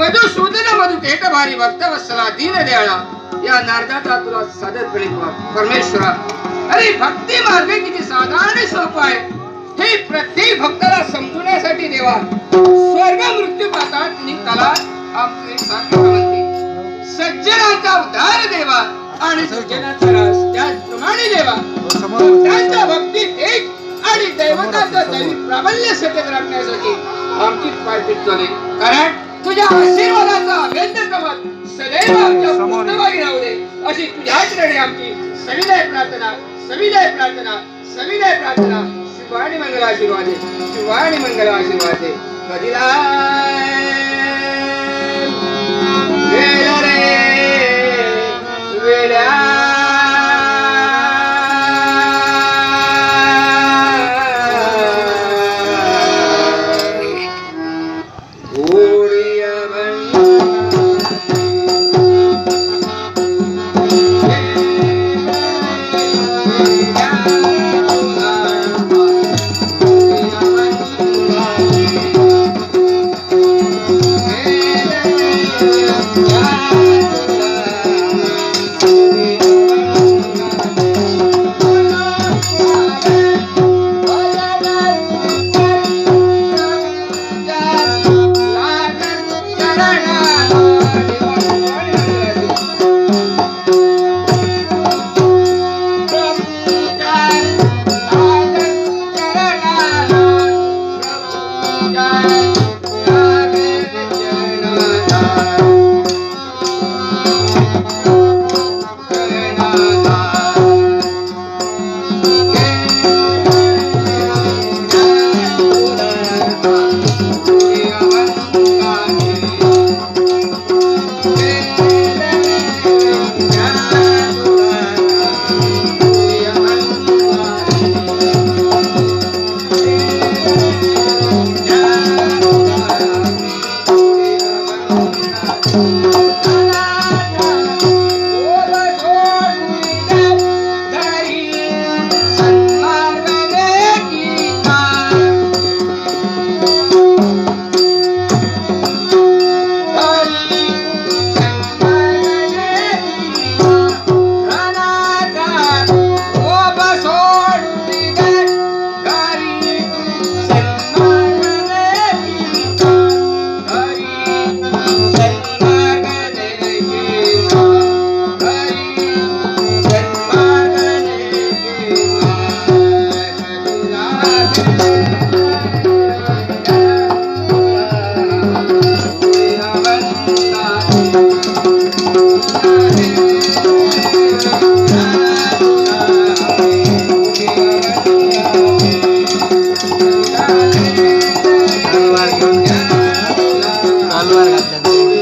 मधुसूदन मधुकेट भारी भक्तवत्सला दीन दयाळा या नारदाचा तुला सादर करीत परमेश्वरा. अरे भक्ती मार्ग किती साधा आणि सोपा आहे हे प्रत्येक भक्ताला समजण्यासाठी देवा स्वर्ग मृत्यू पातात निघताला आमचे सांगता म्हणते. सज्जनांचा उद्धार देवा आणि सज्जनाचा रास त्याचप्रमाणे देवा त्यांच्या भक्तीत एक आणि दैवताचं दैवी प्राबल्य सत्य राखण्यासाठी आमची पायपीट चालली. कारण तुझ्या आशीर्वादाचा अभेद्य कवच सदैव आमच्या पृष्ठभागी राहू दे अशी तुझ्याच रडे आमची सविनय प्रार्थना सविनय प्रार्थना सविनय प्रार्थना. शिवानी मंगल आशीर्वादे शिवानी मंगल आशीर्वादे. कधीला वेळ रे वेळा तलवार घातल्या